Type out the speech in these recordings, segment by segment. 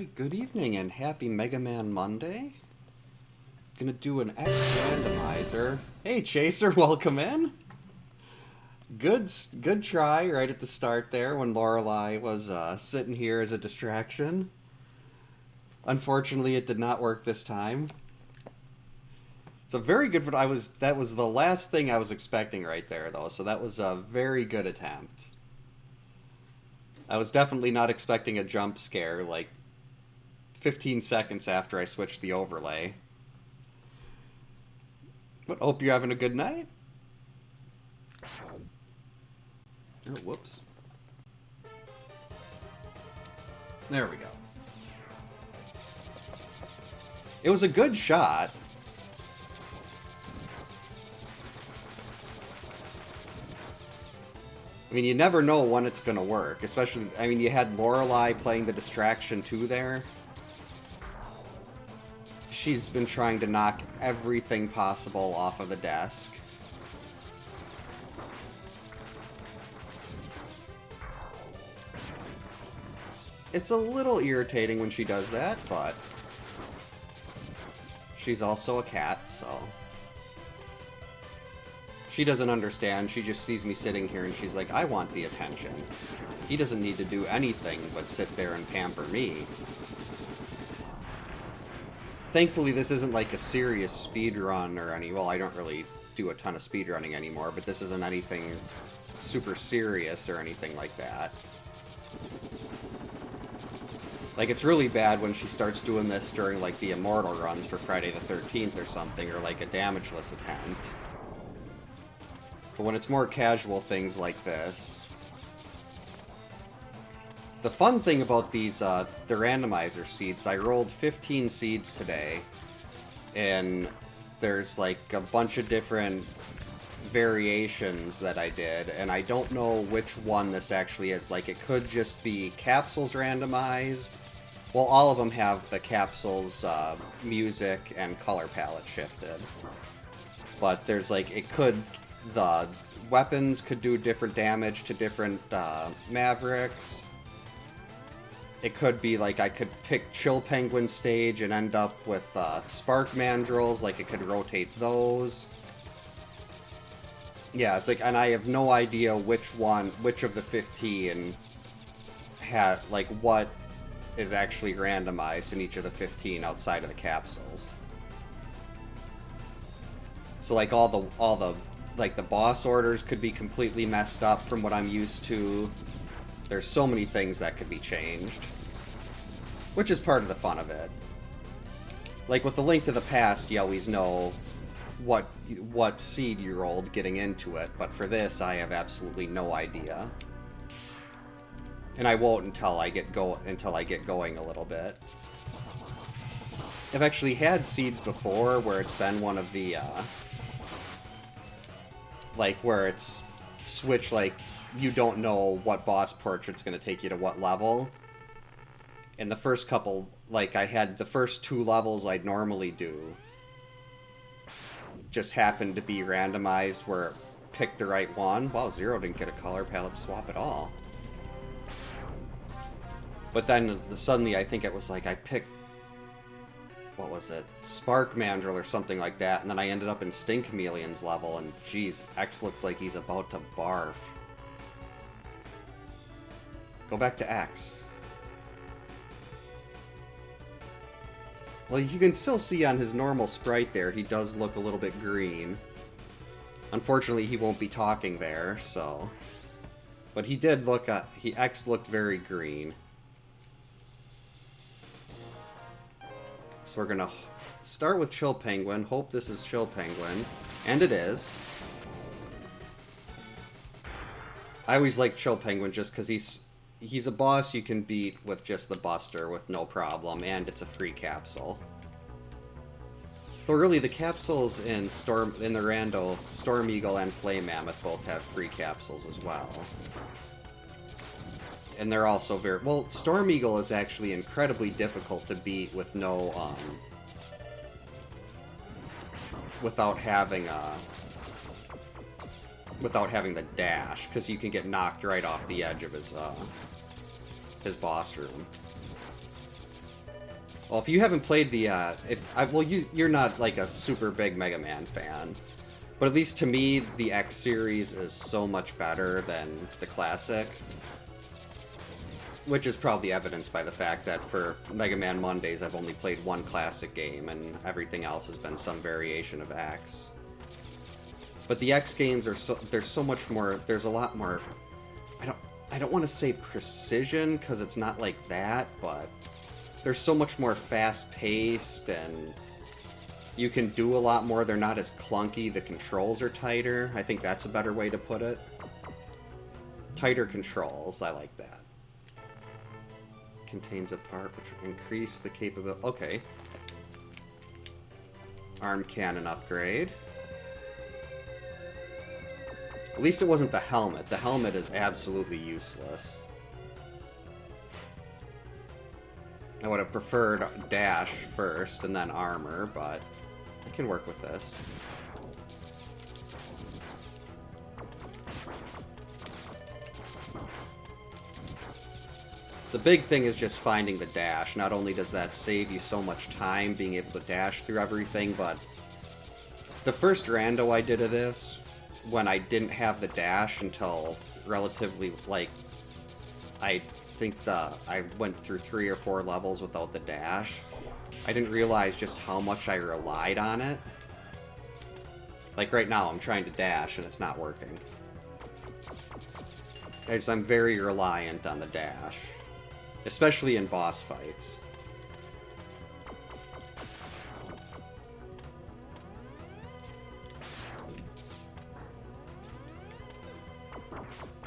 Good evening and happy Mega Man Monday. Gonna do an X Randomizer. Hey Chaser, welcome in. Good try right at the start there when Lorelai was sitting here as a distraction. Unfortunately, it did not work this time. It's a very good. That was the last thing I was expecting right there though. So that was a very good attempt. I was definitely not expecting a jump scare like 15 seconds after I switched the overlay. But hope you're having a good night. Oh, whoops. There we go. It was a good shot. I mean, you never know when it's gonna work. Especially, I mean, you had Lorelai playing the distraction too there. She's been trying to knock everything possible off of the desk. It's a little irritating when she does that, but she's also a cat, so she doesn't understand. She just sees me sitting here and she's like, I want the attention. He doesn't need to do anything but sit there and pamper me. Thankfully, this isn't like a serious speed run or any... Well, I don't really do a ton of speed running anymore, but this isn't anything super serious or anything like that. Like, it's really bad when she starts doing this during, like, the Immortal runs for Friday the 13th or something, or, like, a damageless attempt. But when it's more casual things like this... The fun thing about these, the randomizer seeds, I rolled 15 seeds today, and there's, like, a bunch of different variations that I did, and I don't know which one this actually is. Like, it could just be capsules randomized. Well, all of them have the capsules, music and color palette shifted. But there's, like, the weapons could do different damage to different, Mavericks. It could be, like, I could pick Chill Penguin stage and end up with, Spark Mandrills, like, it could rotate those. Yeah, it's like, and I have no idea which of the 15 like, what is actually randomized in each of the 15 outside of the capsules. So, like, all the, like, the boss orders could be completely messed up from what I'm used to. There's so many things that could be changed. Which is part of the fun of it. Like, with the Link to the Past, you always know what seed you rolled getting into it, but for this, I have absolutely no idea. And I won't until I get going a little bit. I've actually had seeds before where it's been one of the, like, where it's switch, like, you don't know what boss portrait's going to take you to what level. And the first couple, like, I had the first 2 levels I'd normally do just happened to be randomized where it picked the right one. Wow, Zero didn't get a color palette swap at all. But then suddenly I think it was like I picked, what was it, Spark Mandrill or something like that, and then I ended up in Stink Chameleon's level, and geez, X looks like he's about to barf. Go back to X. Well, you can still see on his normal sprite there, he does look a little bit green. Unfortunately, he won't be talking there, so... But he did look, X looked very green. So we're gonna start with Chill Penguin, hope this is Chill Penguin, and it is. I always like Chill Penguin just because he's a boss you can beat with just the Buster with no problem, and it's a free capsule. Though really, the capsules in the Rando, Storm Eagle and Flame Mammoth both have free capsules as well. And they're also very... Well, Storm Eagle is actually incredibly difficult to beat with no, without having the dash, because you can get knocked right off the edge of his boss room. Well, if you haven't played the, you're not like a super big Mega Man fan, but at least to me, the X series is so much better than the classic, which is probably evidenced by the fact that for Mega Man Mondays, I've only played one classic game, and everything else has been some variation of X. But the X games are there's so much more. There's a lot more. I don't want to say precision because it's not like that, but they're so much more fast-paced, and you can do a lot more. They're not as clunky. The controls are tighter. I think that's a better way to put it. Tighter controls. I like that. Contains a part which will increase the capability. Okay. Arm cannon upgrade. At least it wasn't the helmet. The helmet is absolutely useless. I would have preferred dash first and then armor, but I can work with this. The big thing is just finding the dash. Not only does that save you so much time being able to dash through everything, but the first rando I did of this, when I didn't have the dash until relatively, like, I think I went through 3 or 4 levels without the dash. I didn't realize just how much I relied on it. Like right now, I'm trying to dash and it's not working. Guys, I'm very reliant on the dash. Especially in boss fights.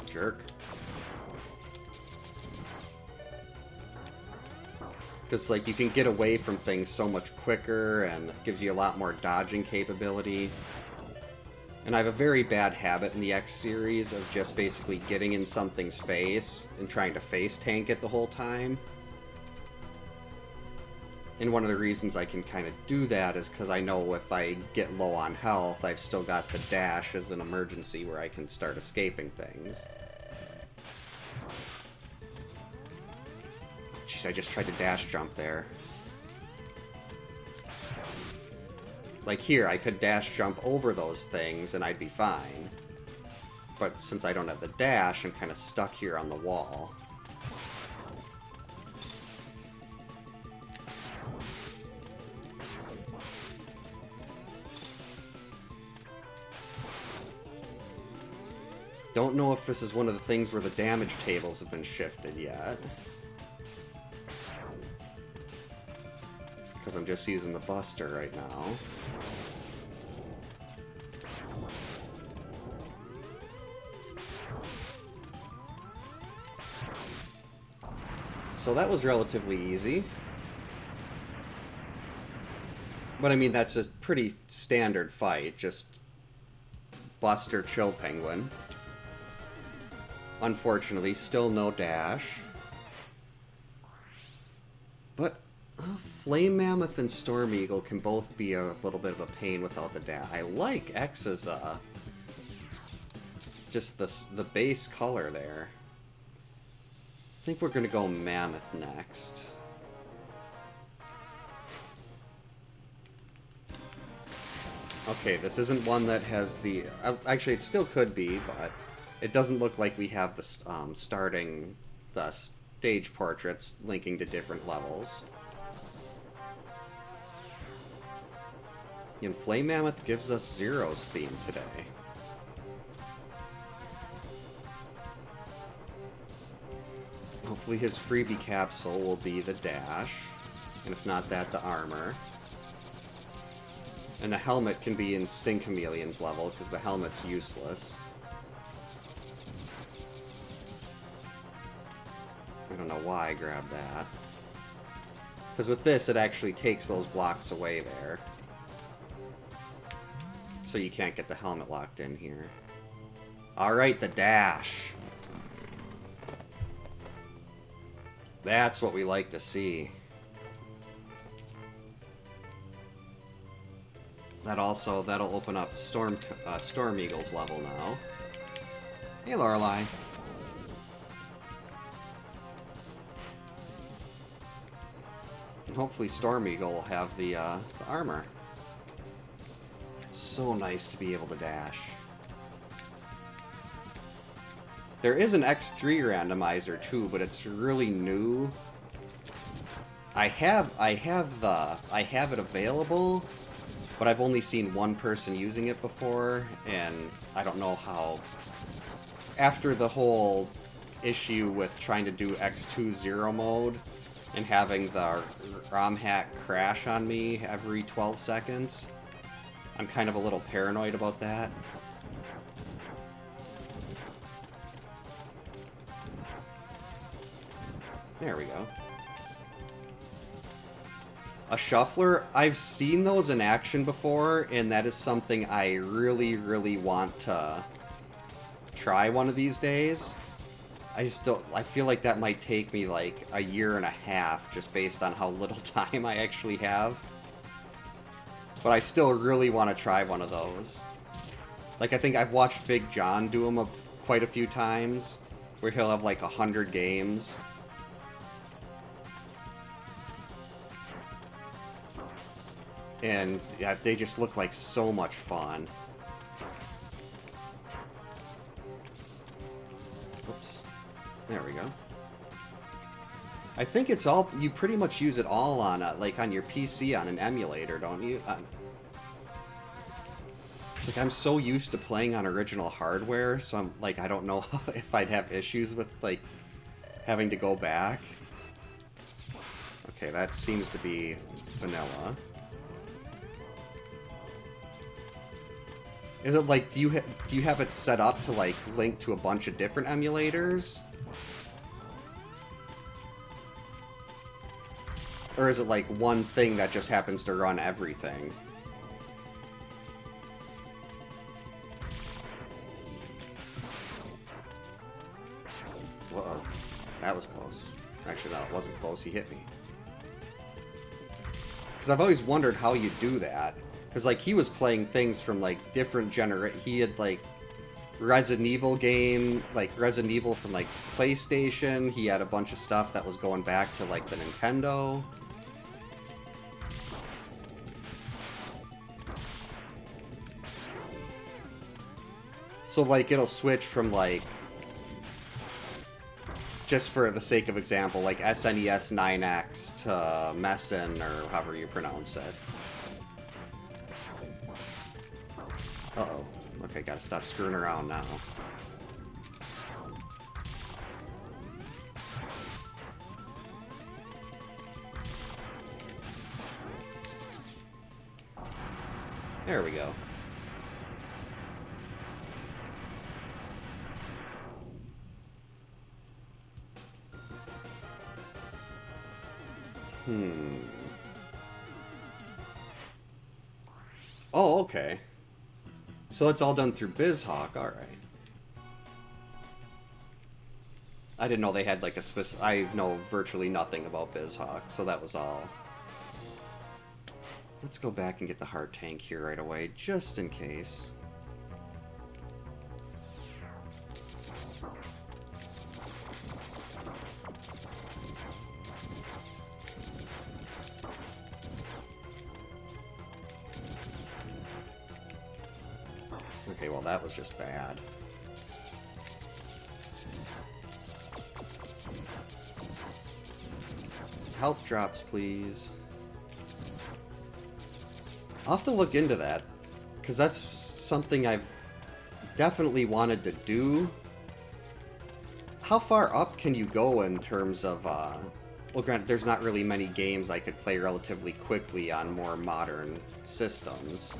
Jerk. Because, like, you can get away from things so much quicker, and it gives you a lot more dodging capability. And I have a very bad habit in the X series of just basically getting in something's face and trying to face tank it the whole time. And one of the reasons I can kind of do that is because I know if I get low on health, I've still got the dash as an emergency where I can start escaping things. Jeez, I just tried to dash jump there. Like here, I could dash jump over those things and I'd be fine. But since I don't have the dash, I'm kind of stuck here on the wall. Don't know if this is one of the things where the damage tables have been shifted yet. Because I'm just using the Buster right now. So that was relatively easy. But I mean, that's a pretty standard fight, just Buster, Chill Penguin. Unfortunately, still no dash. But Flame Mammoth and Storm Eagle can both be a little bit of a pain without the dash. I like X's, just the base color there. I think we're gonna go Mammoth next. Okay, this isn't one that has the... actually, it still could be, but it doesn't look like we have the the stage portraits linking to different levels. And Flame Mammoth gives us Zero's theme today. Hopefully his freebie capsule will be the dash, and if not that, the armor. And the helmet can be in Sting Chameleon's level, because the helmet's useless. I don't know why I grabbed that. Because with this, it actually takes those blocks away there. So you can't get the helmet locked in here. Alright, the dash. That's what we like to see. That'll open up Storm Eagle's level now. Hey, Lorelai. Hopefully Storm Eagle will have the armor. It's so nice to be able to dash. There is an X3 randomizer too, but it's really new. I have it available, but I've only seen one person using it before, and I don't know how. After the whole issue with trying to do X2 zero mode and having the ROM hack crash on me every 12 seconds, I'm kind of a little paranoid about that. There we go. A shuffler, I've seen those in action before, and that is something I really, really want to try one of these days. I feel like that might take me like a year and a half, just based on how little time I actually have. But I still really want to try one of those. Like, I think I've watched Big John do them quite a few times, where he'll have like 100 games. And yeah, they just look like so much fun. Oops. There we go. I think it's all, you pretty much use it all on like on your PC on an emulator, don't you? It's like I'm so used to playing on original hardware, so I'm like, I don't know if I'd have issues with like having to go back. Okay, that seems to be vanilla. Is it like, do you have it set up to like link to a bunch of different emulators? Or is it like one thing that just happens to run everything? Whoa, that was close. Actually, no, it wasn't close. He hit me. Because I've always wondered how you do that. Because, like, he was playing things from, like, different he had, like, Resident Evil game, like, Resident Evil from, like, PlayStation. He had a bunch of stuff that was going back to, like, the Nintendo. So, like, it'll switch from, like, just for the sake of example, like, SNES 9X to Messen, or however you pronounce it. Uh-oh. Okay, gotta stop screwing around now. There we go. Oh, okay. So it's all done through BizHawk, alright. I didn't know they had like a I know virtually nothing about BizHawk, so that was all. Let's go back and get the heart tank here right away, just in case. Okay, well that was just bad. Health drops, please. I'll have to look into that, because that's something I've definitely wanted to do. How far up can you go in terms of, well, granted, there's not really many games I could play relatively quickly on more modern systems.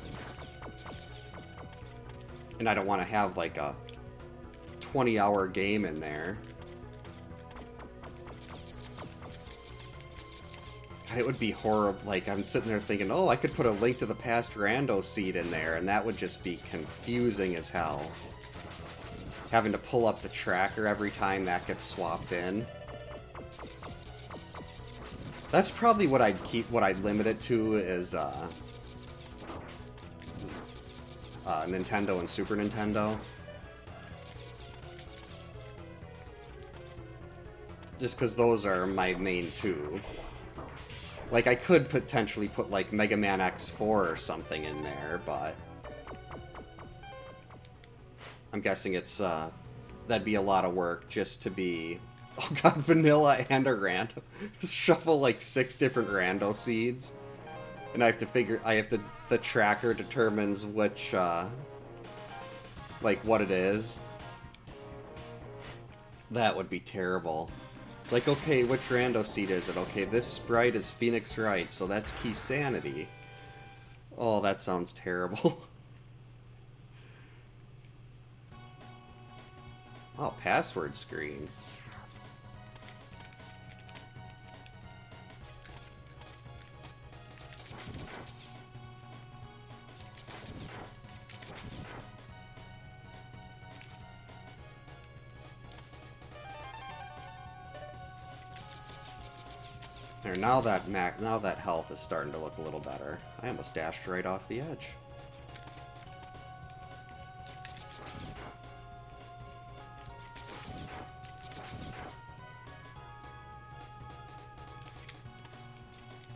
And I don't want to have, like, a 20-hour game in there. God, it would be horrible. Like, I'm sitting there thinking, oh, I could put a Link to the Past rando seed in there, and that would just be confusing as hell. Having to pull up the tracker every time that gets swapped in. That's probably what I'd limit it to is, Nintendo and Super Nintendo. Just because those are my main two. Like, I could potentially put, like, Mega Man X4 or something in there, but... I'm guessing it's, that'd be a lot of work just to be... Oh god, vanilla and a rando. Shuffle, like, 6 different rando seeds. And I have to figure... The tracker determines which, like, what it is. That would be terrible. It's like, okay, which rando seed is it? Okay, this sprite is Phoenix Wright, so that's Key Sanity. Oh, that sounds terrible. Oh, password screen. There, now that health is starting to look a little better. I almost dashed right off the edge.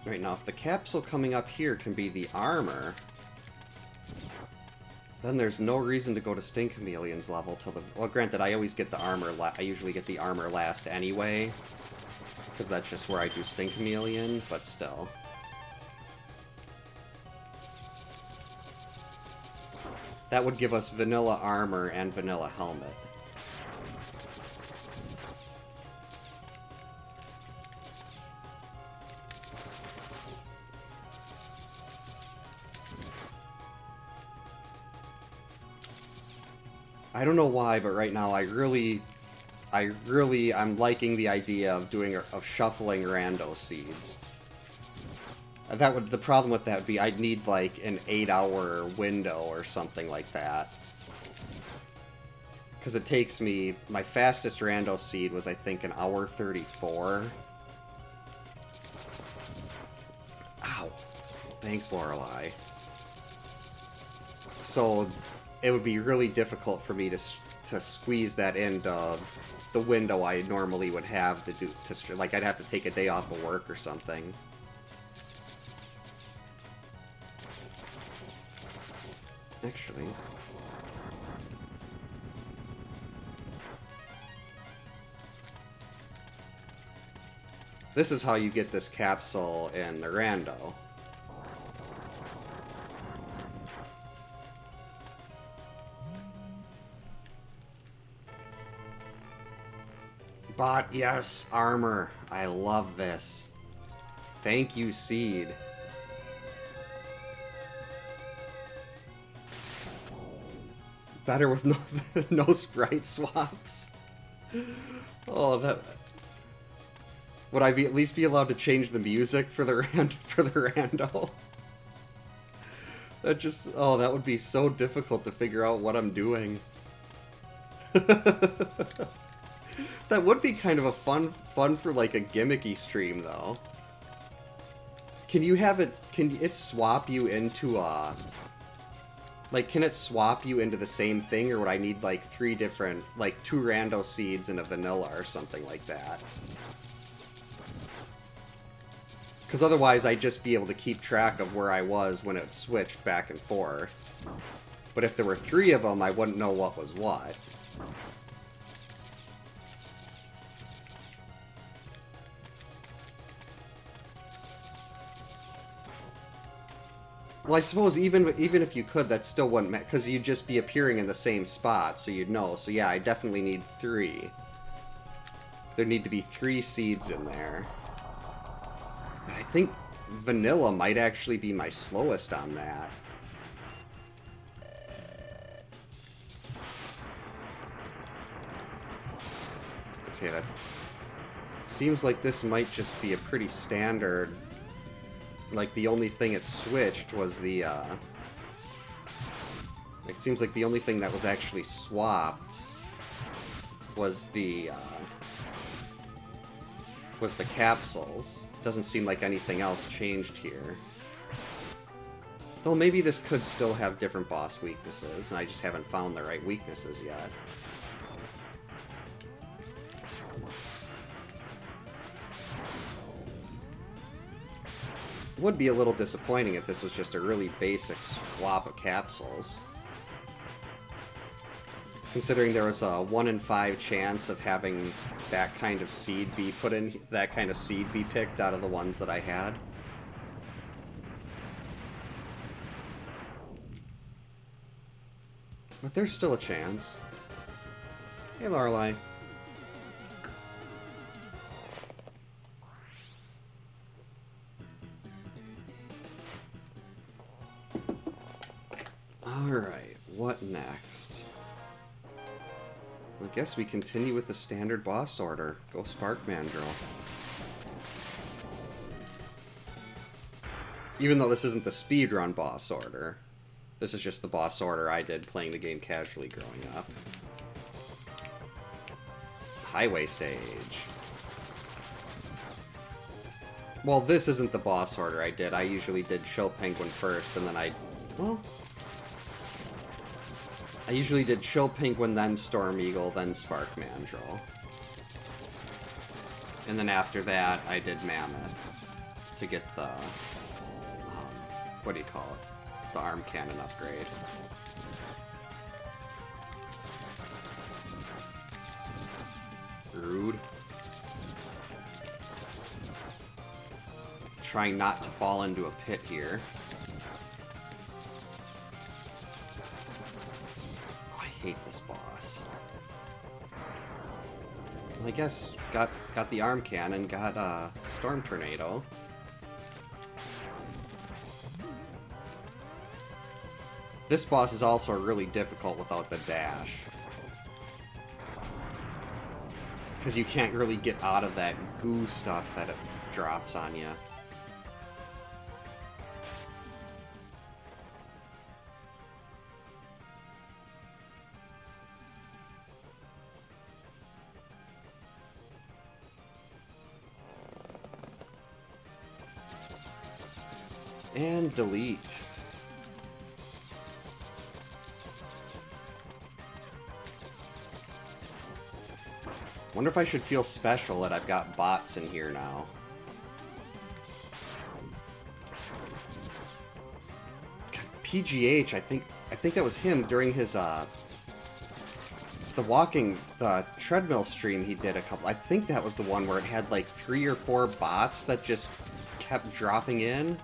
Right, now if the capsule coming up here can be the armor, then there's no reason to go to Sting Chameleon's level till the... Well, granted, I always get the armor... I usually get the armor last anyway, because that's just where I do Sting Chameleon, but still. That would give us vanilla armor and vanilla helmet. I don't know why, but right now I'm liking the idea of shuffling rando seeds. The problem with that would be I'd need like an 8-hour window or something like that. Because it takes me, my fastest rando seed was I think an hour 34. Ow. Thanks, Lorelai. So it would be really difficult for me to squeeze that into the window I normally would have to do, like I'd have to take a day off of work or something. Actually, this is how you get this capsule in the rando. But yes, armor. I love this. Thank you, Seed. Better with no sprite swaps. Oh, that... Would I at least be allowed to change the music for the rando? That just... Oh, that would be so difficult to figure out what I'm doing. That would be kind of a fun for like a gimmicky stream, though. Can it swap you into a... Like, can it swap you into the same thing, or would I need, like, 3 different, like, 2 rando seeds and a vanilla or something like that? Because otherwise I'd just be able to keep track of where I was when it switched back and forth. But if there were 3 of them, I wouldn't know what was what. Well, I suppose even if you could, that still wouldn't matter, because you'd just be appearing in the same spot, so you'd know. So yeah, I definitely need 3. There need to be 3 seeds in there. But I think vanilla might actually be my slowest on that. Okay, that seems like this might just be a pretty standard... Like, the only thing it switched was the, It seems like the only thing that was actually swapped was the capsules. Doesn't seem like anything else changed here. Though maybe this could still have different boss weaknesses, and I just haven't found the right weaknesses yet. Would be a little disappointing if this was just a really basic swap of capsules. Considering there was a 1 in 5 chance of having that kind of seed be put in, that kind of seed be picked out of the ones that I had. But there's still a chance. Hey, Lorelai. Alright, what next? I guess we continue with the standard boss order. Go Spark Mandrill. Even though this isn't the speedrun boss order. This is just the boss order I did playing the game casually growing up. Highway stage. Well, this isn't the boss order I did. I usually did Chill Penguin first, and then I usually did Chill Penguin, then Storm Eagle, then Spark Mandrill. And then after that, I did Mammoth to get the, what do you call it? The arm cannon upgrade. Rude. Trying not to fall into a pit here. Oh, I hate this boss. Well, I guess got the arm cannon, got Storm Tornado. This boss is also really difficult without the dash. Because you can't really get out of that goo stuff that it drops on you. And delete. Wonder if I should feel special that I've got bots in here now. God, PGH, I think that was him during his the treadmill stream he did a couple. I think that was the one where it had like 3 or 4 bots that just kept dropping in.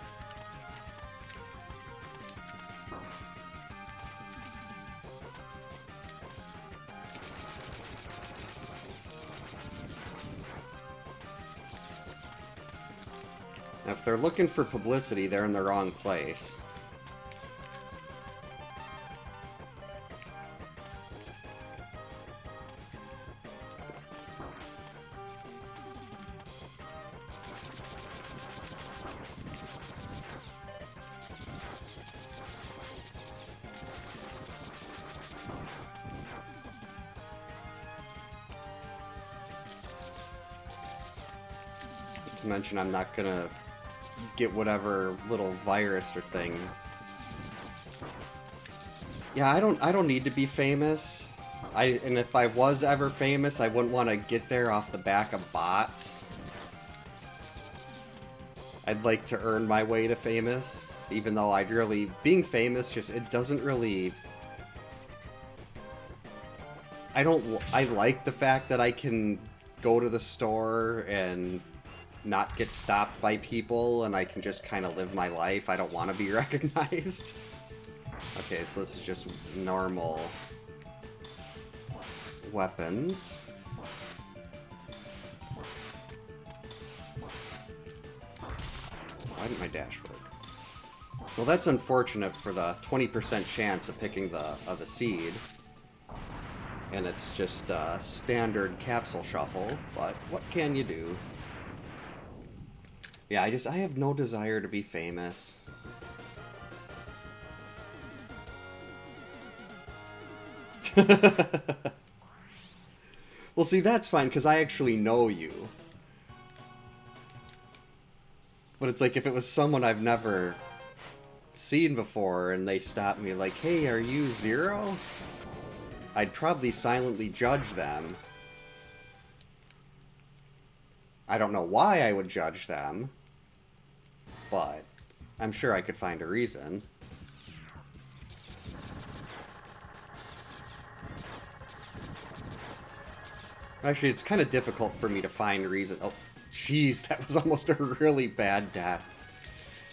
Now, if they're looking for publicity, they're in the wrong place. Not to mention, I'm not gonna get whatever little virus or thing. Yeah, I don't need to be famous. And if I was ever famous, I wouldn't want to get there off the back of bots. I'd like to earn my way to famous, even though being famous it doesn't really. I like the fact that I can go to the store and not get stopped by people, and I can just kind of live my life. I don't want to be recognized. Okay, so this is just normal weapons. Why didn't my dash work? Well, that's unfortunate for the 20% chance of picking the seed. And it's just a standard capsule shuffle, but what can you do? Yeah, I have no desire to be famous. Well, see, that's fine, because I actually know you. But it's like, if it was someone I've never seen before, and they stop me like, hey, are you Zero? I'd probably silently judge them. I don't know why I would judge them, but I'm sure I could find a reason. Actually, it's kind of difficult for me to find reason. Oh, jeez, that was almost a really bad death.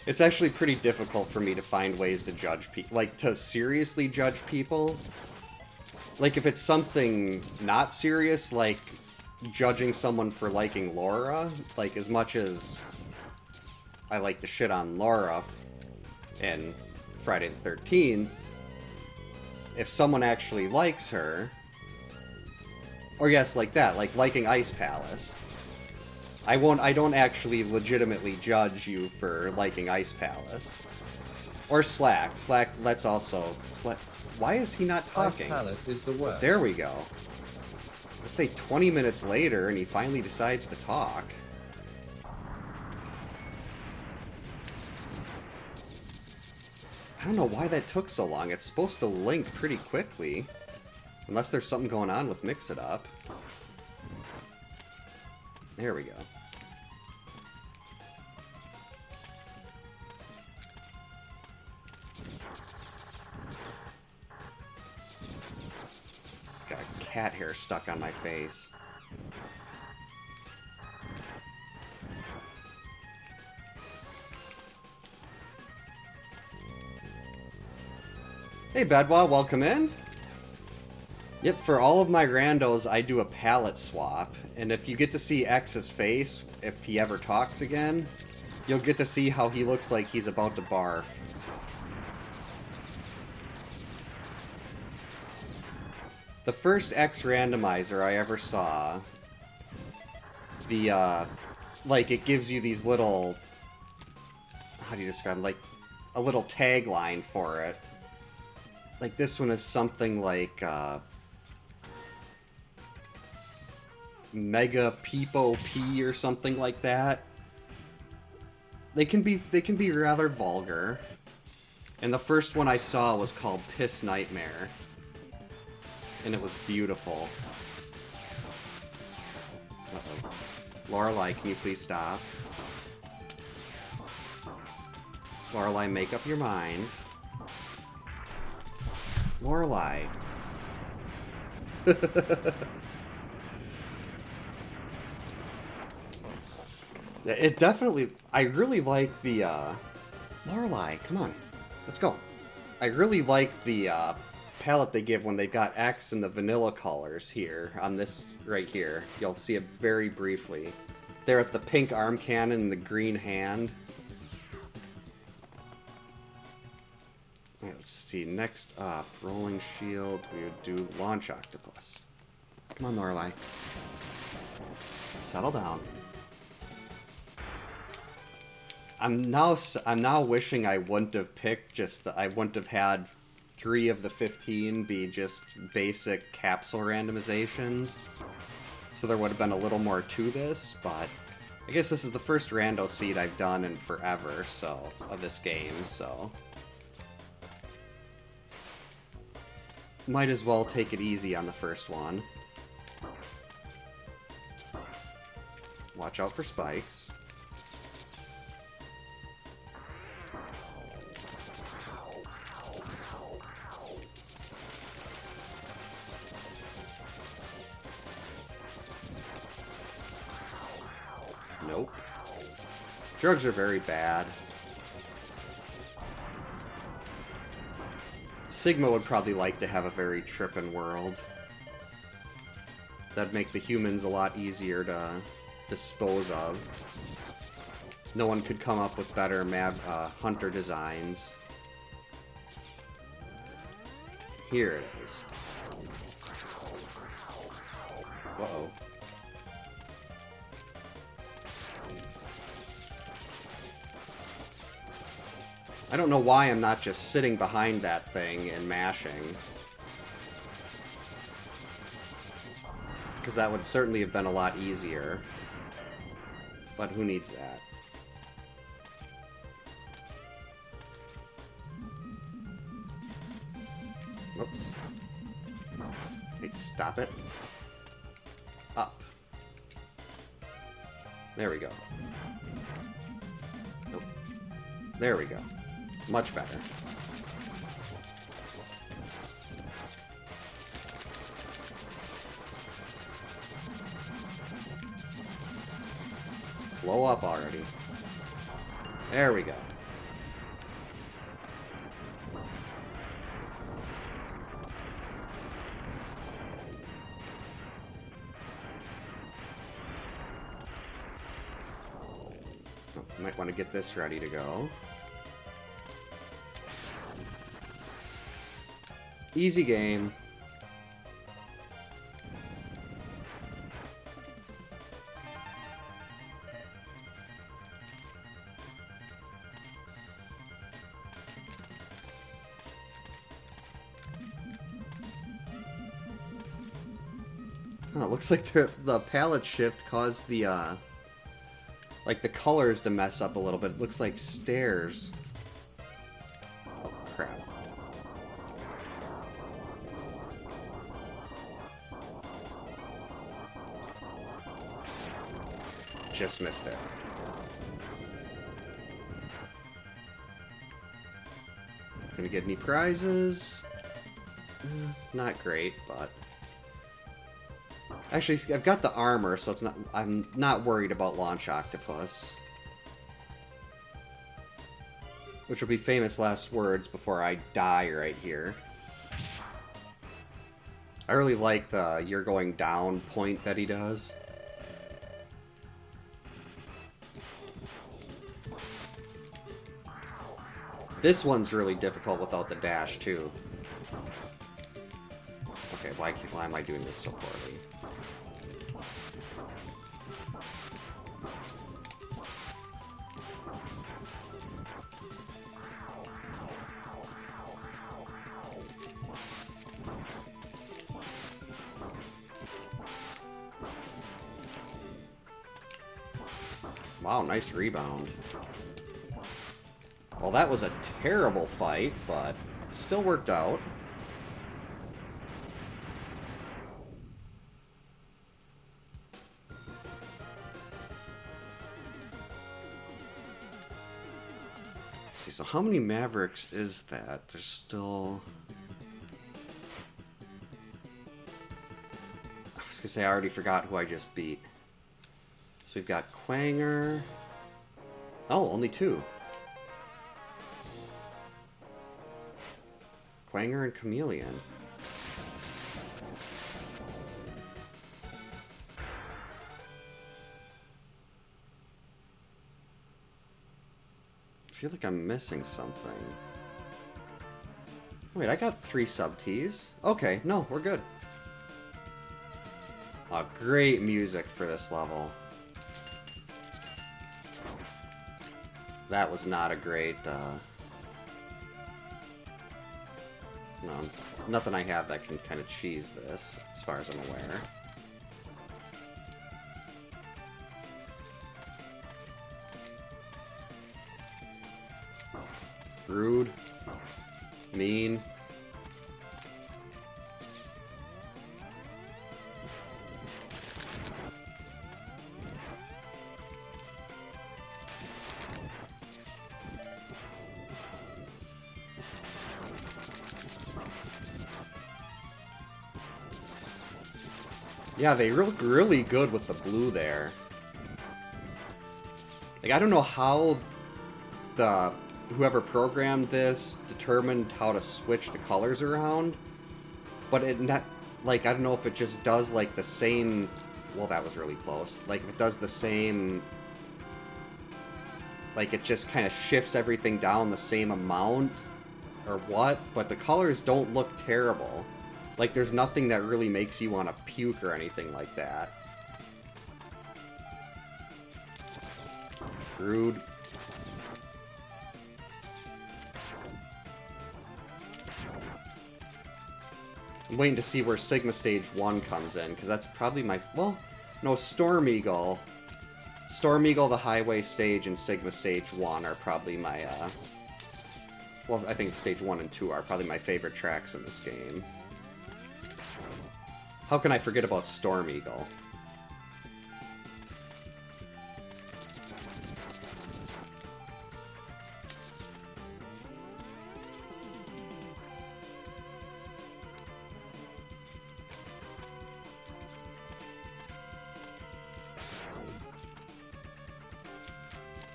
It's actually pretty difficult for me to find ways to judge people, like, to seriously judge people. Like, if it's something not serious, like judging someone for liking Laura, like, as much as I like to shit on Laura in Friday the 13th, if someone actually likes her, or yes, like that, like liking Ice Palace, I don't actually legitimately judge you for liking Ice Palace. Or Slack. Let's also... Why is he not talking? Ice Palace is the worst. There we go. Let's say 20 minutes later and he finally decides to talk. I don't know why that took so long. It's supposed to link pretty quickly. Unless there's something going on with Mix It Up. There we go. Got a cat hair stuck on my face. Hey Bedwa, welcome in. Yep, for all of my randos, I do a palette swap, and if you get to see X's face, if he ever talks again, you'll get to see how he looks like he's about to barf. The first X Randomizer I ever saw, like, it gives you these little, how do you describe them? Like, a little tagline for it. Like, this one is something like, Mega Peepo P or something like that. They can be rather vulgar. And the first one I saw was called Piss Nightmare. And it was beautiful. Uh-oh. Lorelai, can you please stop? Lorelai, make up your mind. Lorelai. It definitely... I really like the, Lorelai, come on. Let's go. I really like the, palette they give when they got X and the vanilla colors here, on this right here. You'll see it very briefly. They're at the pink arm cannon and the green hand. Alright, let's see. Next up, rolling shield. We would do launch octopus. Come on, Lorelai. Settle down. I'm now wishing I wouldn't have picked I wouldn't have had 3 of the 15 be just basic capsule randomizations. So there would have been a little more to this, but I guess this is the first rando seed I've done in forever, so, of this game, so. Might as well take it easy on the first one. Watch out for spikes. Nope. Drugs are very bad. Sigma would probably like to have a very trippin' world. That'd make the humans a lot easier to dispose of. No one could come up with better hunter designs. Here it is. Uh-oh. I don't know why I'm not just sitting behind that thing and mashing. Because that would certainly have been a lot easier. But who needs that? Whoops. Okay, stop it. Up. There we go. Nope. There we go. Much better. Blow up already. There we go. Oh, might want to get this ready to go. Easy game. Oh, it looks like the palette shift caused the, like the colors to mess up a little bit. It looks like stairs. Oh, crap. Just missed it. Gonna get any prizes? Not great, but... Actually, I've got the armor, so it's not. I'm not worried about Launch Octopus. Which will be famous last words before I die right here. I really like the "you're going down" point that he does. This one's really difficult without the dash, too. Okay, why am I doing this so poorly? Wow, nice rebound. Well, that was a terrible fight, but it still worked out. Let's see, so how many Mavericks is that? There's still... I was gonna say I already forgot who I just beat. So we've got Quanger. Oh, only 2. Quanger and Chameleon. I feel like I'm missing something. Wait, I got 3 sub-Ts. Okay, no, we're good. Oh, great music for this level. That was not a great, no, nothing I have that can kind of cheese this, as far as I'm aware. Rude. Mean. Yeah, they look really good with the blue there. Like, I don't know how whoever programmed this determined how to switch the colors around, but I don't know if it just does, like, the same... Well, that was really close. Like, if it does the same... Like, it just kind of shifts everything down the same amount, or what, but the colors don't look terrible. Like, there's nothing that really makes you want to puke or anything like that. Rude. I'm waiting to see where Sigma Stage 1 comes in, because that's probably my... Well, no, Storm Eagle. Storm Eagle, the Highway Stage, and Sigma Stage 1 are probably my, Well, I think Stage 1 and 2 are probably my favorite tracks in this game. How can I forget about Storm Eagle?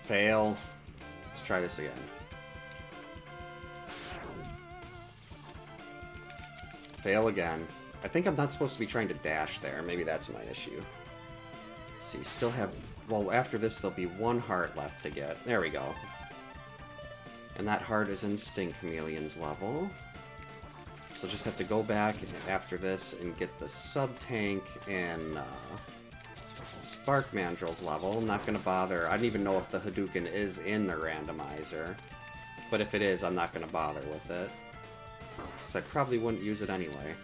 Fail. Let's try this again. Fail again. I think I'm not supposed to be trying to dash there. Maybe that's my issue. Let's see, still have... Well, after this, there'll be one heart left to get. There we go. And that heart is in Stink Chameleon's level. So just have to go back after this and get the Sub-Tank and Spark Mandrill's level. I'm not going to bother. I don't even know if the Hadouken is in the randomizer. But if it is, I'm not going to bother with it. Because I probably wouldn't use it anyway.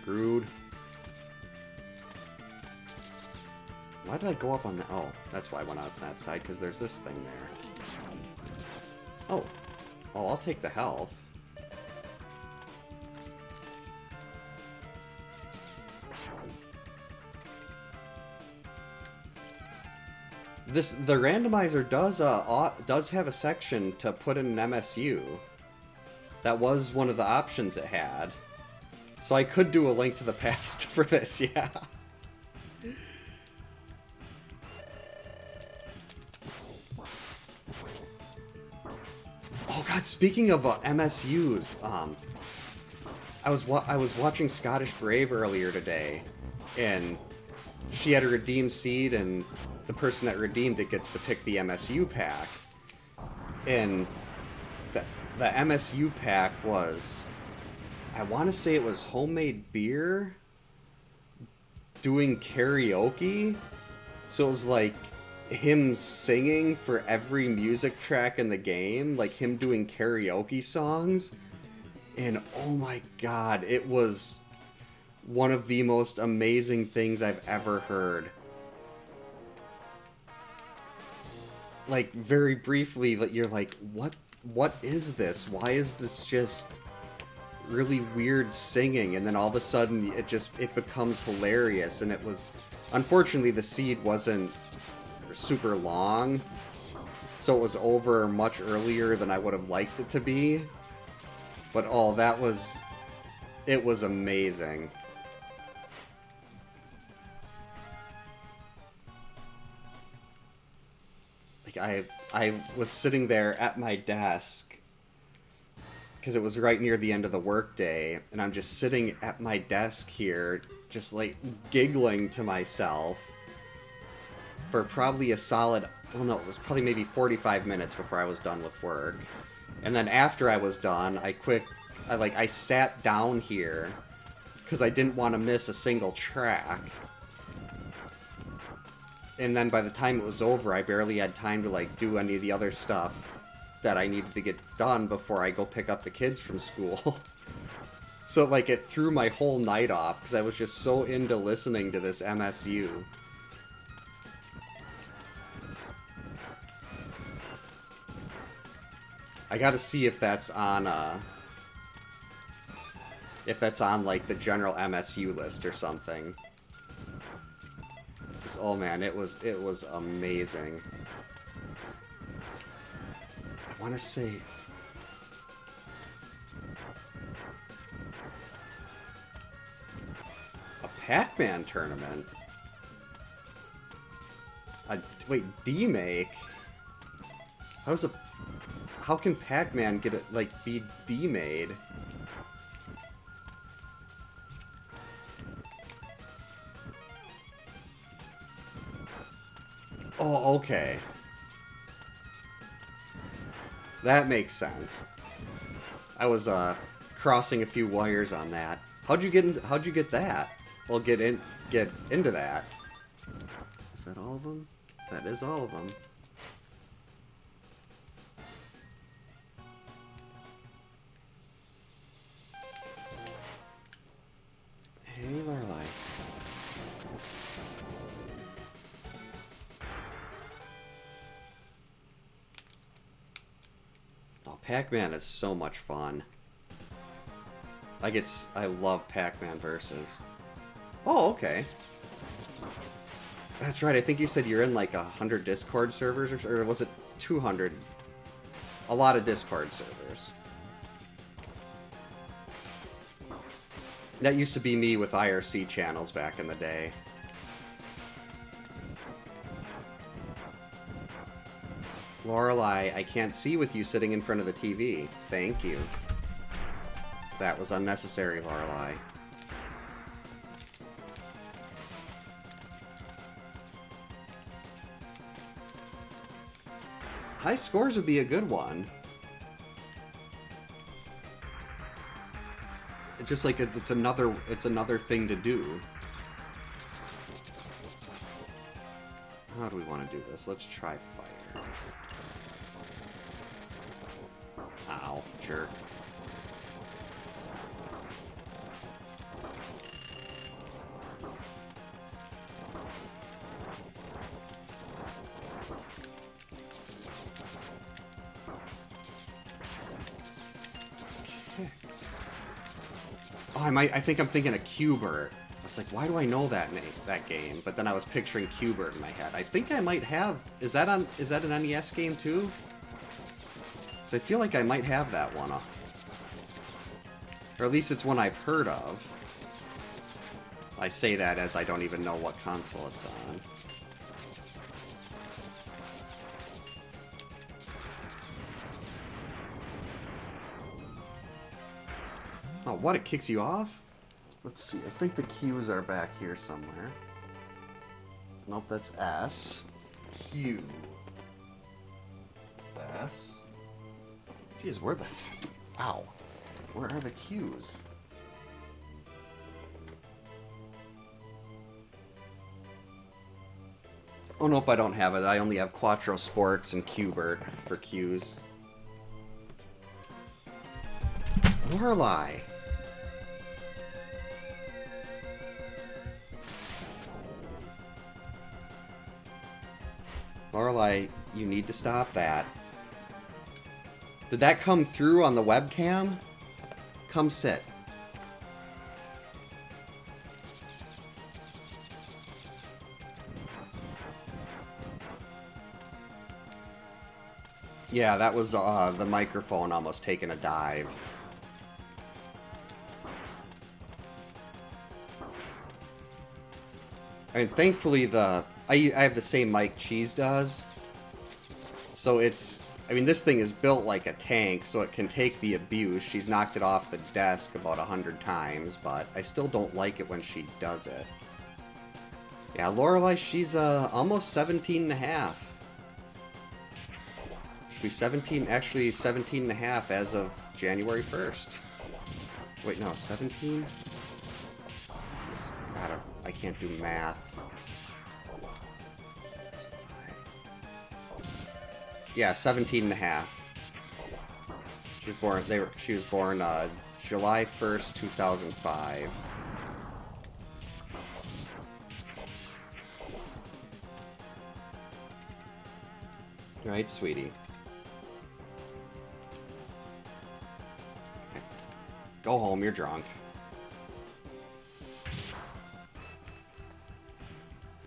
Rude. Why did I go up on the... Oh, that's why I went out that side, because there's this thing there. Oh. Oh, I'll take the health. The randomizer does have a section to put in an MSU. That was one of the options it had. So I could do a Link to the Past for this, yeah. Oh god, speaking of MSUs, I was watching Scottish Brave earlier today, and she had a redeemed seed, and the person that redeemed it gets to pick the MSU pack. And the MSU pack was, I want to say it was homemade beer doing karaoke. So it was like him singing for every music track in the game, like him doing karaoke songs. And oh my god, it was one of the most amazing things I've ever heard. Like, very briefly, you're like, what is this? Why is this just really weird singing? And then all of a sudden, it becomes hilarious. And it was, unfortunately, the seed wasn't super long, so it was over much earlier than I would have liked it to be. But oh, it was amazing. Like, I was sitting there at my desk, because it was right near the end of the workday, and I'm just sitting at my desk here, just like giggling to myself for probably a solid, well no, it was probably maybe 45 minutes before I was done with work. And then after I was done, I sat down here because I didn't want to miss a single track. And then by the time it was over, I barely had time to like do any of the other stuff that I needed to get done before I go pick up the kids from school. So like it threw my whole night off because I was just so into listening to this MSU. I gotta see if that's on like the general MSU list or something. Oh man, it was amazing. I want to say a Pac-Man tournament. Wait, D-Make? How can Pac-Man get it, like, be D-made? Oh, okay. That makes sense. I was crossing a few wires on that. How'd you get that? Well, get into that. Is that all of them? That is all of them. Hey, Lorelai. Oh, Pac-Man is so much fun. Like, I love Pac-Man Versus. Oh, okay. That's right, I think you said you're in like 100 Discord servers, or was it 200? A lot of Discord servers. That used to be me with IRC channels back in the day. Lorelai, I can't see with you sitting in front of the TV. Thank you. That was unnecessary, Lorelai. High scores would be a good one. It's just like it's another thing to do. How do we want to do this? Let's try fire. Ow, jerk. Oh, I think I'm thinking of Q*bert. I was like, why do I know that name, that game? But then I was picturing Q*bert in my head. I think I might have. Is that an NES game too? Because I feel like I might have that one. Or at least it's one I've heard of. I say that as I don't even know what console it's on. Oh, what? It kicks you off? Let's see. I think the Q's are back here somewhere. Nope, that's S. Q. S. Jeez, where the... Ow. Where are the Q's? Oh, nope, I don't have it. I only have Quattro Sports and Q*bert for Q's. Lorelai. Lorelai, you need to stop that. Did that come through on the webcam? Come sit. Yeah, that was the microphone almost taking a dive. I mean, thankfully I have the same mic Cheese does, so it's, I mean, this thing is built like a tank, so it can take the abuse. She's knocked it off the desk about 100 times, but I still don't like it when she does it. Yeah, Lorelai, she's almost 17 and a half. She'll be 17, actually 17 and a half as of January 1st. Wait, no, 17? She's gotta, I can't do math. Yeah, 17 and a half. She was born July 1st, 2005. Right, sweetie. Okay. Go home, you're drunk.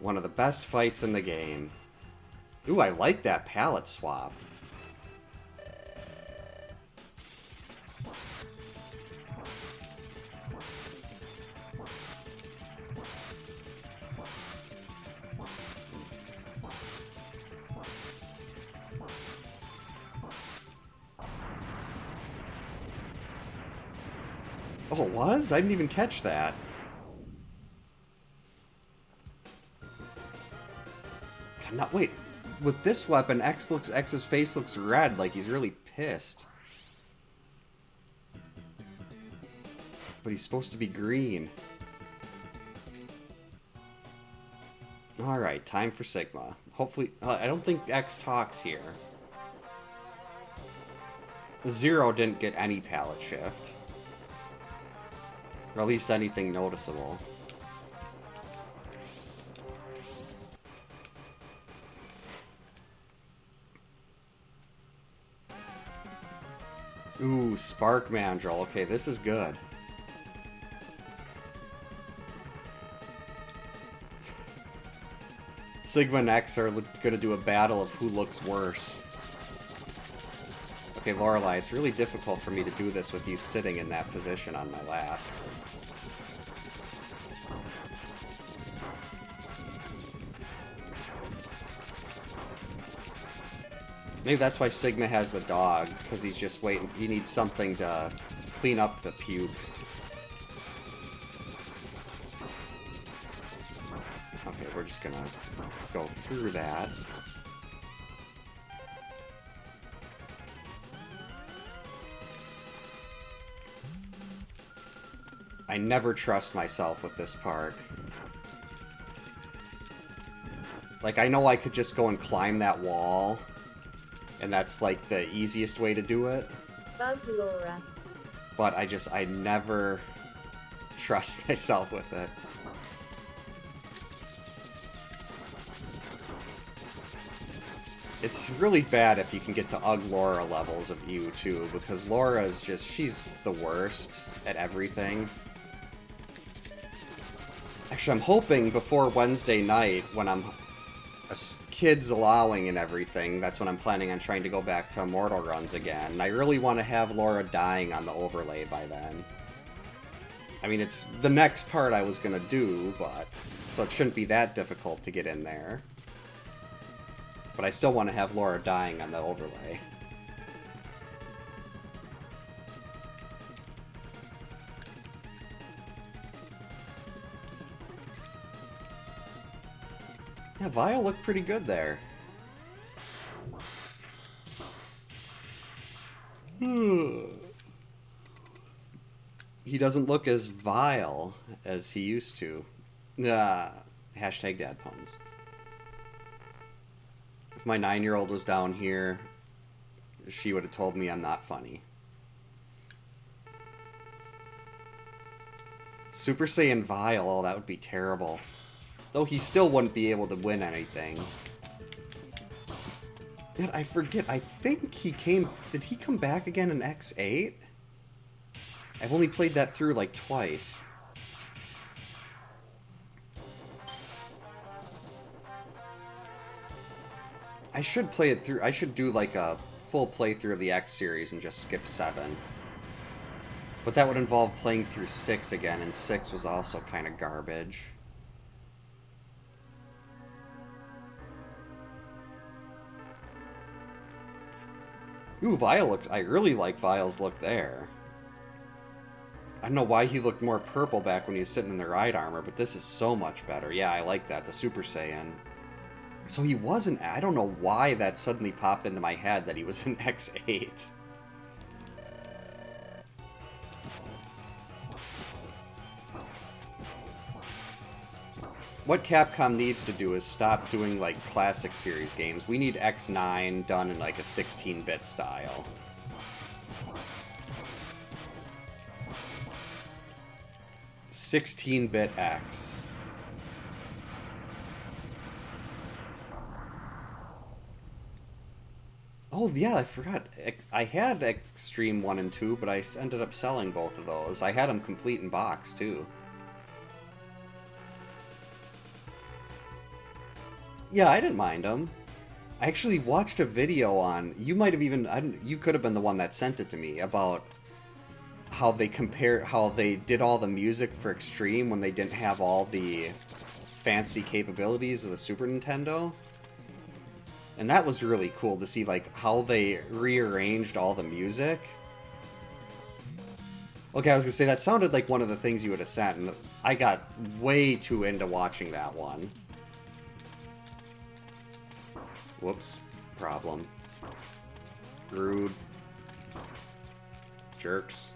One of the best fights in the game. Ooh, I like that palette swap. Oh, it was? I didn't even catch that. Not, wait. With this weapon, X's face looks red, like he's really pissed. But he's supposed to be green. Alright, time for Sigma. Hopefully, I don't think X talks here. Zero didn't get any palette shift. Or at least anything noticeable. Ooh, Spark Mandrill. Okay, this is good. Sigma and X are gonna do a battle of who looks worse. Okay, Lorelai, it's really difficult for me to do this with you sitting in that position on my lap. Maybe that's why Sigma has the dog, because he's just waiting. He needs something to clean up the puke. Okay, we're just gonna go through that. I never trust myself with this part. Like, I know I could just go and climb that wall, and that's, like, the easiest way to do it. Laura. But I never trust myself with it. It's really bad if you can get to Laura levels of you, too, because Laura is just, she's the worst at everything. Actually, I'm hoping before Wednesday night, when I'm kids allowing and everything, that's when I'm planning on trying to go back to Immortal runs again. And I really want to have Laura dying on the overlay by then. I mean, it's the next part I was going to do, but so it shouldn't be that difficult to get in there. But I still want to have Laura dying on the overlay. Yeah, Vile looked pretty good there. He doesn't look as vile as he used to. Hashtag dad puns. If my 9-year-old was down here, she would have told me I'm not funny. Super Saiyan Vile, oh, that would be terrible. Though he still wouldn't be able to win anything. Yet I forget, I think he came... Did he come back again in X8? I've only played that through like twice. I should play it through... I should do like a full playthrough of the X series and just skip 7. But that would involve playing through 6 again, and 6 was also kind of garbage. Ooh, Vile looked... I really like Vile's look there. I don't know why he looked more purple back when he was sitting in the ride armor, but this is so much better. Yeah, I like that. The Super Saiyan. So he wasn't... I don't know why that suddenly popped into my head that he was in X8. What Capcom needs to do is stop doing, like, classic series games. We need X9 done in, like, a 16-bit style. $16-bit X. Oh, yeah, I forgot. I had Extreme 1 and 2, but I ended up selling both of those. I had them complete in box, too. Yeah, I didn't mind them. I actually watched a video on... You might have even... you could have been the one that sent it to me, about how they did all the music for Extreme when they didn't have all the fancy capabilities of the Super Nintendo. And that was really cool to see, like, how they rearranged all the music. Okay, I was gonna say, that sounded like one of the things you would have sent, and I got way too into watching that one. Whoops. Problem. Rude. Jerks.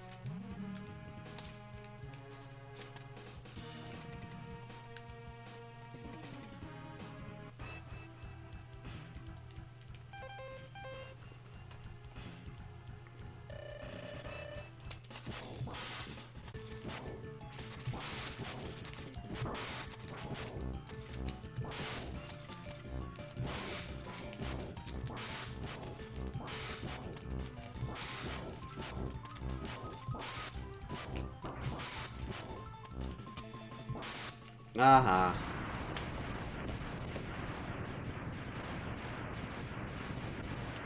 Uh-huh.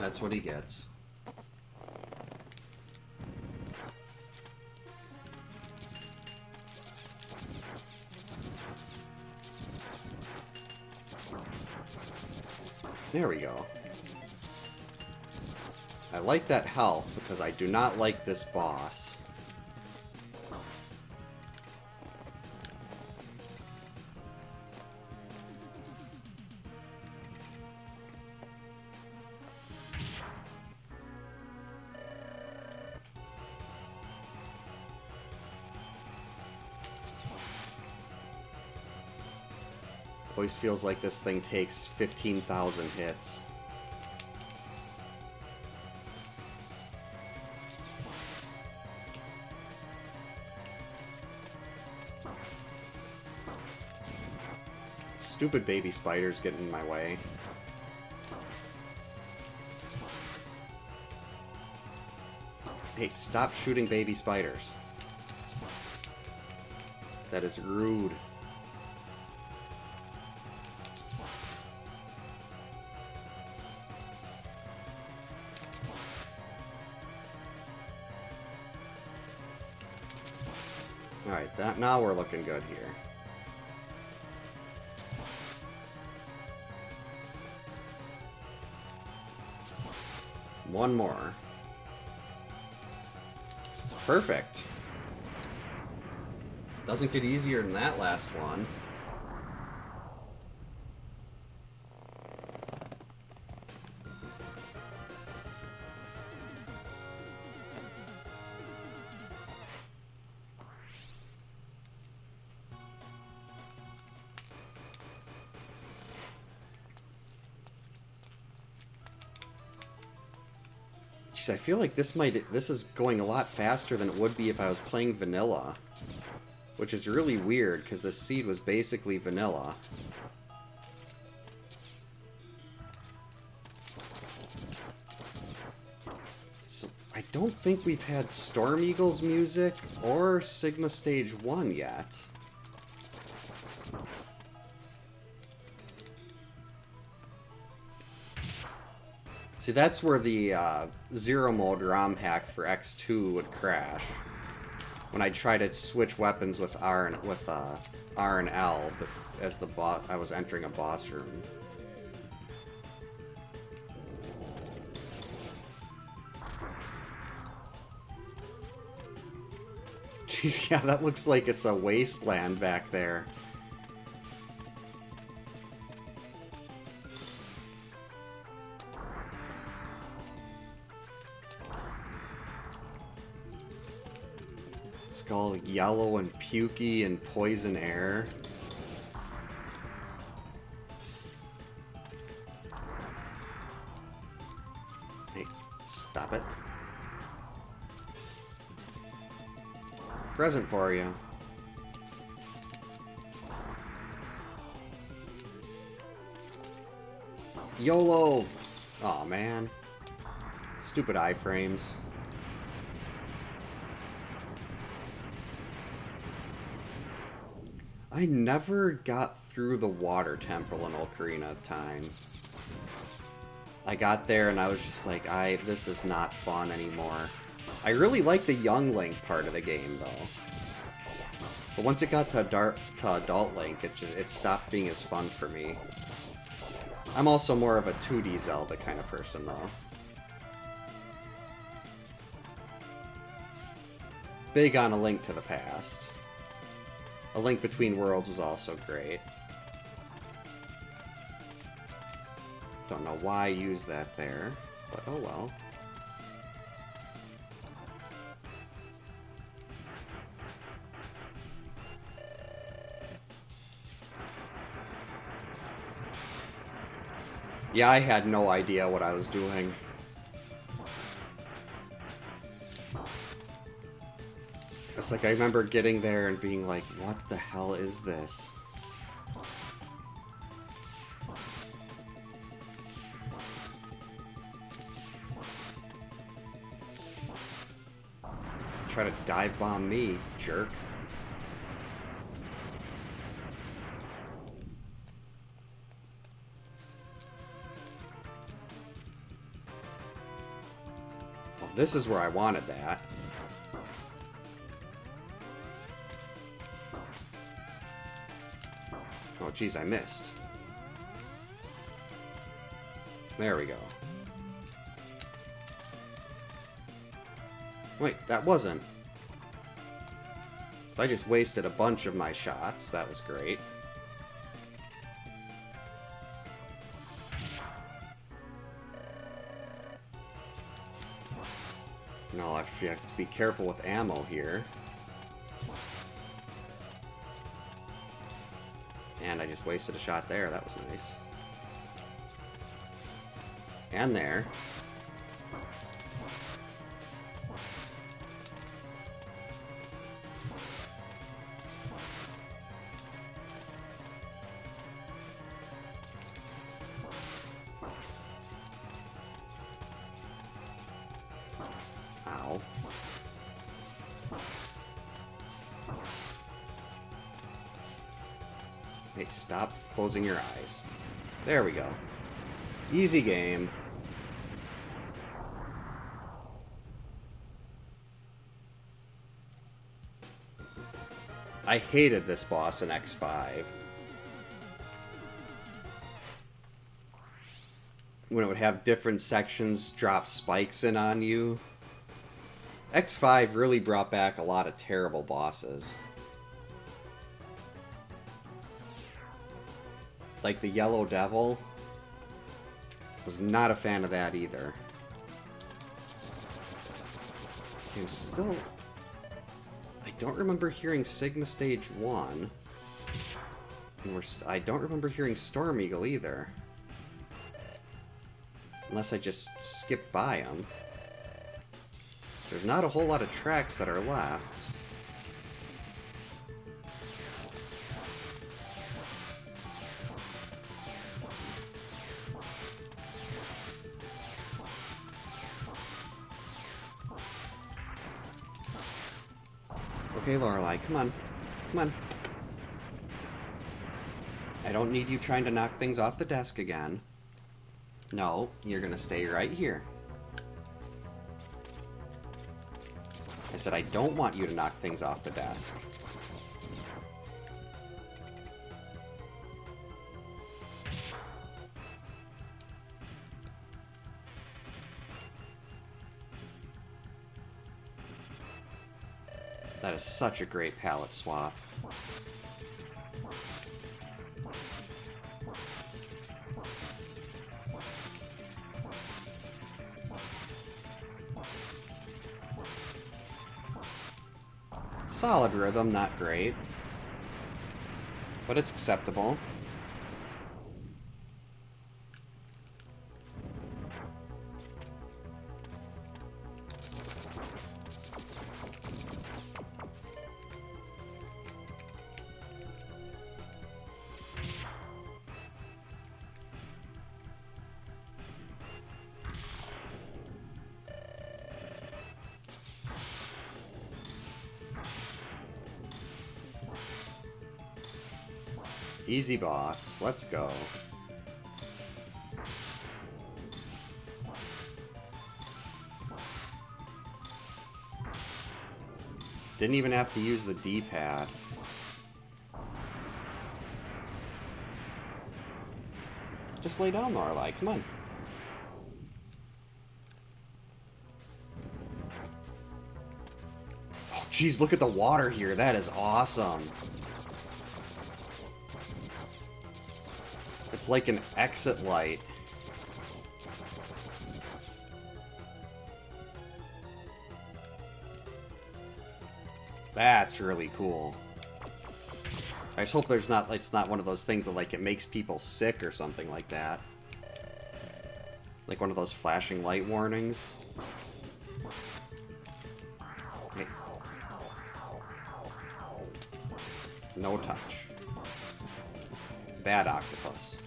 That's what he gets. There we go. I like that health because I do not like this boss. Always feels like this thing takes 15,000 hits. Stupid baby spiders getting in my way. Hey, stop shooting baby spiders. That is rude. Alright, that now we're looking good here. One more. Perfect. Doesn't get easier than that last one. Jeez, I feel like this is going a lot faster than it would be if I was playing vanilla. Which is really weird, because this seed was basically vanilla. So, I don't think we've had Storm Eagle's music or Sigma Stage 1 yet. See, that's where the Zero Mode ROM hack for X2 would crash. When I try to switch weapons with R and L, but as the boss, I was entering a boss room. Jeez, yeah, that looks like it's a wasteland back there. It's all yellow and pukey and poison air. Hey, stop it. Present for you. YOLO! Aw, man. Stupid iframes. I never got through the water temple in Ocarina of Time. I got there and I was just like, this is not fun anymore. I really like the young Link part of the game, though. But once it got to adult Link, it stopped being as fun for me. I'm also more of a 2D Zelda kind of person, though. Big on A Link to the Past. A Link Between Worlds was also great. Don't know why I used that there, but oh well. Yeah, I had no idea what I was doing. It's like I remember getting there and being like, what the hell is this? Try to dive bomb me, jerk. Oh, this is where I wanted that. Oh, geez, I missed. There we go. Wait, that wasn't. So I just wasted a bunch of my shots. That was great. No, actually, I have to be careful with ammo here. And I just wasted a shot there. That was nice. And there. Ow. Hey, stop closing your eyes. There we go. Easy game. I hated this boss in X5. When it would have different sections drop spikes in on you. X5 really brought back a lot of terrible bosses. Like the Yellow Devil. Was not a fan of that either. Okay, I'm still... I don't remember hearing Sigma Stage 1. And I don't remember hearing Storm Eagle either. Unless I just skipped by them. So there's not a whole lot of tracks that are left. Okay, Lorelai, come on. Come on. I don't need you trying to knock things off the desk again. No, you're gonna stay right here. I said I don't want you to knock things off the desk. That is such a great palette swap. Solid rhythm, not great. But it's acceptable. Easy boss, let's go. Didn't even have to use the D-pad. Just lay down, Lorelai, come on. Oh, jeez, look at the water here. That is awesome. It's like an exit light. That's really cool. I just hope it's not one of those things that like it makes people sick or something like that. Like one of those flashing light warnings. Hey. No touch. Bad octopus.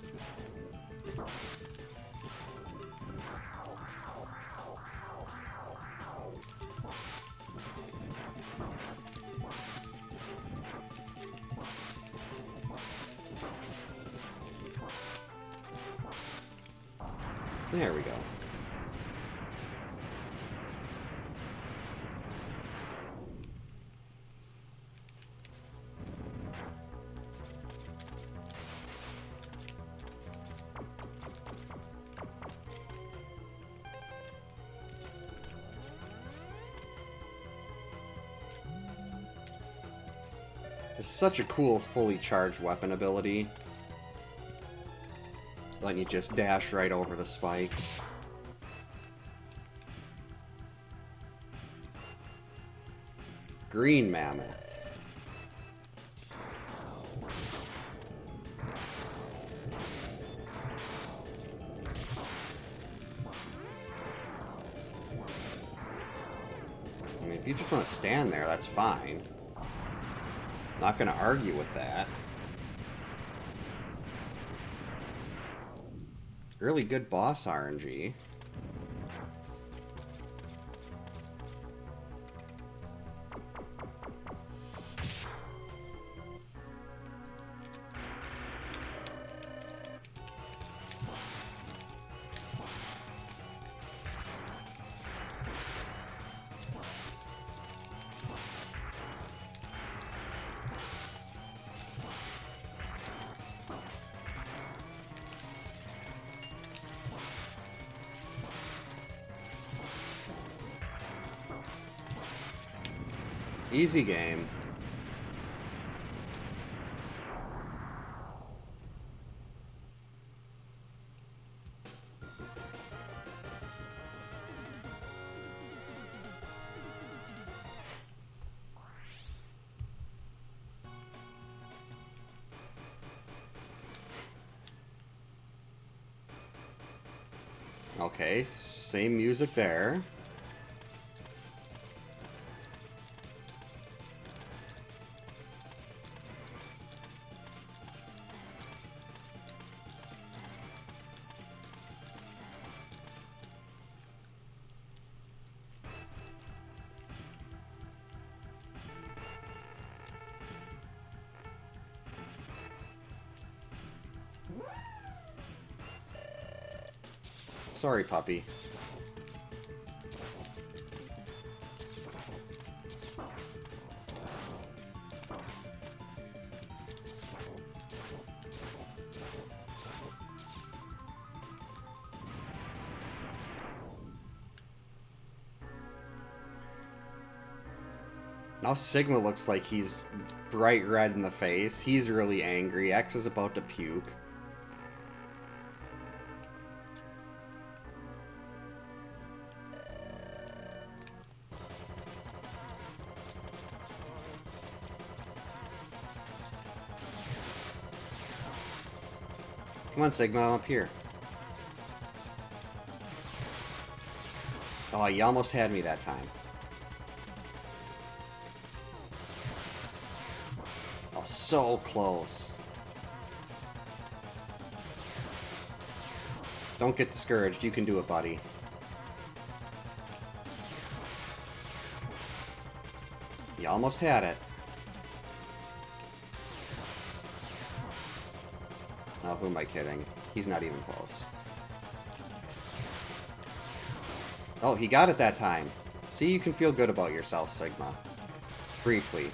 There we go. It's such a cool fully charged weapon ability. Letting you just dash right over the spikes. Green Mammoth. I mean, if you just want to stand there, that's fine. Not gonna argue with that. Really good boss RNG. Easy game. Okay, same music there. Sorry, puppy. Now Sigma looks like he's bright red in the face. He's really angry. X is about to puke. Come on, Sigma, I'm up here. Oh, you almost had me that time. Oh, so close. Don't get discouraged. You can do it, buddy. You almost had it. Oh, who am I kidding? He's not even close. Oh, he got it that time. See, you can feel good about yourself, Sigma. Briefly.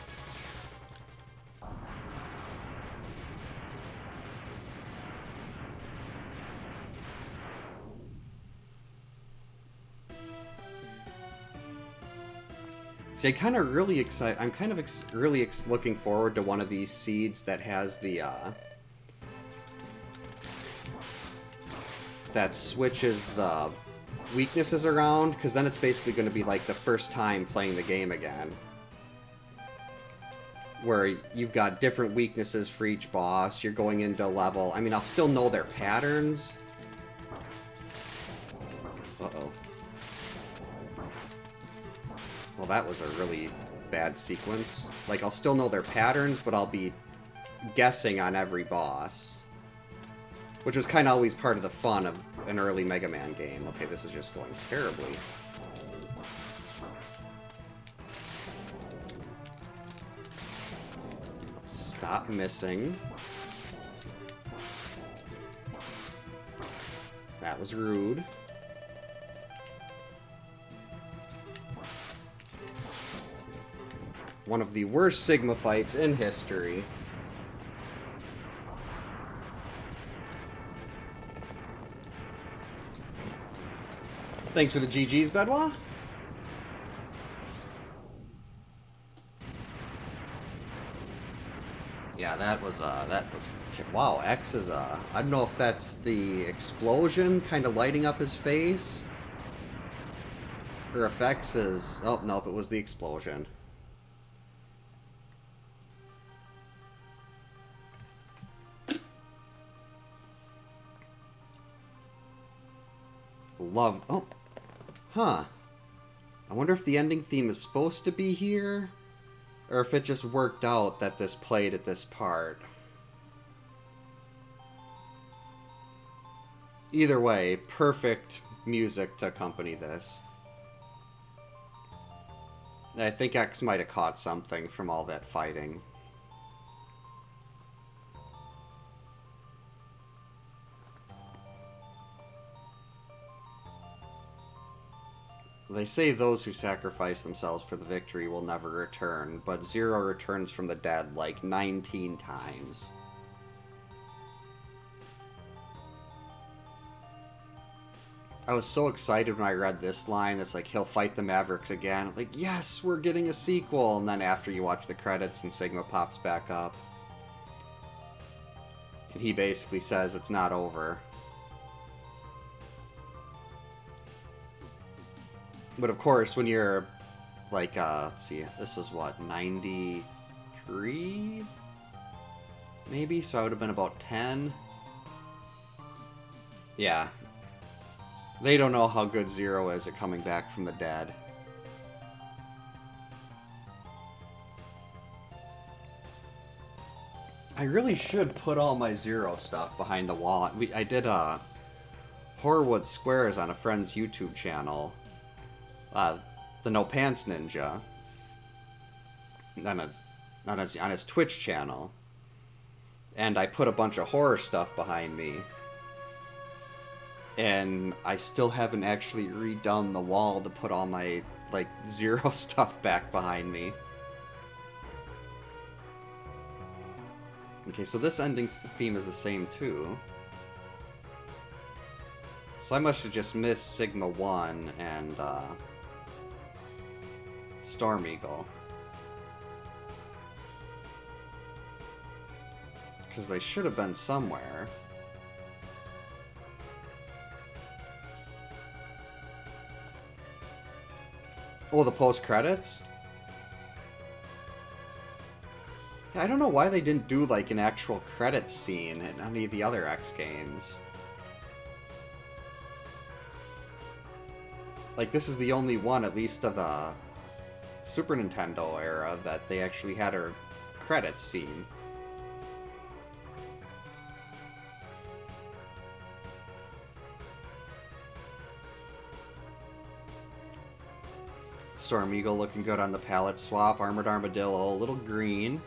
See, I'm kind of really excited. I'm kind of really looking forward to one of these seeds that has the, that switches the weaknesses around, because then it's basically going to be like the first time playing the game again. Where you've got different weaknesses for each boss, you're going into level. I mean, I'll still know their patterns. Uh-oh. Well, that was a really bad sequence. Like, I'll still know their patterns, but I'll be guessing on every boss. Which was kind of always part of the fun of an early Mega Man game. Okay, this is just going terribly. Stop missing. That was rude. One of the worst Sigma fights in history. Thanks for the GG's, Bedwa. Yeah, wow, X is I don't know if that's the explosion kind of lighting up his face, or if X is, oh, nope, it was the explosion. Love, oh, huh. I wonder if the ending theme is supposed to be here, or if it just worked out that this played at this part. Either way, perfect music to accompany this. I think X might have caught something from all that fighting. They say those who sacrifice themselves for the victory will never return, but Zero returns from the dead like 19 times. I was so excited when I read this line. It's like, he'll fight the Mavericks again. I'm like, yes, we're getting a sequel. And then after you watch the credits and Sigma pops back up, and he basically says it's not over. But of course, when you're like, let's see, this was what, 93? Maybe? So I would have been about 10. Yeah. They don't know how good Zero is at coming back from the dead. I really should put all my Zero stuff behind the wall. I did Horrorwood Squares on a friend's YouTube channel. The No Pants Ninja. On his Twitch channel. And I put a bunch of horror stuff behind me. And I still haven't actually redone the wall to put all my, like, Zero stuff back behind me. Okay, so this ending theme is the same, too. So I must have just missed Sigma 1 and, Storm Eagle. Because they should have been somewhere. Oh, the post-credits? I don't know why they didn't do, like, an actual credits scene in any of the other X games. Like, this is the only one, at least of the Super Nintendo era, that they actually had a credits scene. Storm Eagle looking good on the palette swap. Armored Armadillo, a little green.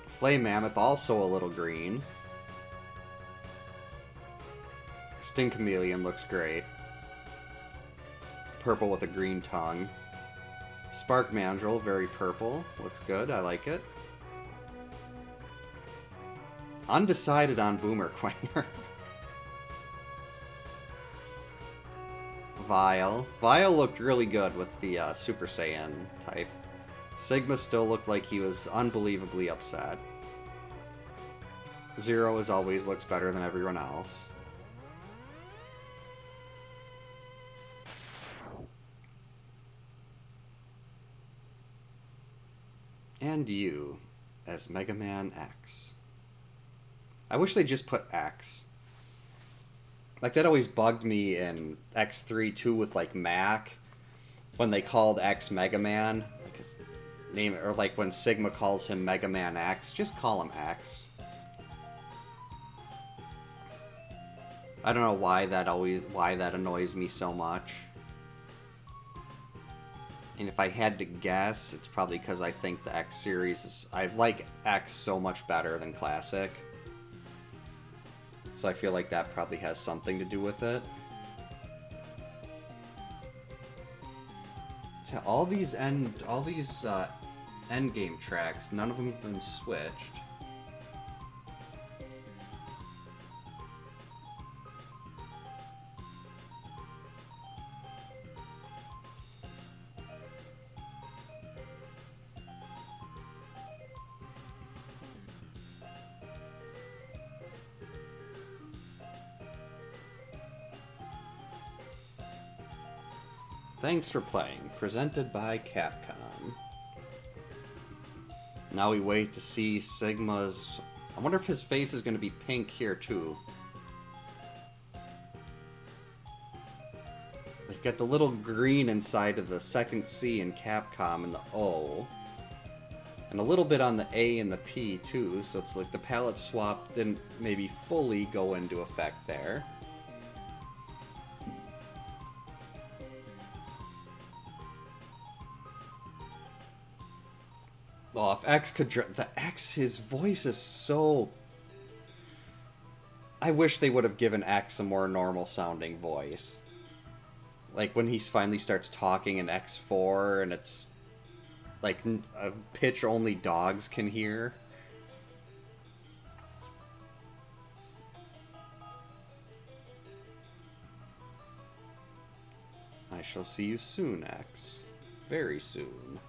Flame Mammoth, also a little green. Sting Chameleon looks great. Purple with a green tongue. Spark Mandrill, very purple. Looks good, I like it. Undecided on Boomer Quanger. Vile. Vile looked really good with the Super Saiyan type. Sigma still looked like he was unbelievably upset. Zero, as always, looks better than everyone else. And you, as Mega Man X. I wish they just put X. Like, that always bugged me in X3 too with, like, Mac. When they called X Mega Man. Like, his name, or like when Sigma calls him Mega Man X. Just call him X. I don't know why that annoys me so much. And if I had to guess, it's probably because I think the X series is... I like X so much better than Classic. So I feel like that probably has something to do with it. All these endgame tracks, none of them have been switched. Thanks for playing. Presented by Capcom. Now we wait to see Sigma's... I wonder if his face is going to be pink here, too. They've got the little green inside of the second C in Capcom and the O. And a little bit on the A and the P, too. So it's like the palette swap didn't maybe fully go into effect there. Oh, if X could... The X, his voice is so... I wish they would have given X a more normal-sounding voice. Like, when he finally starts talking in X4, and it's... like, a pitch only dogs can hear. I shall see you soon, X. Very soon.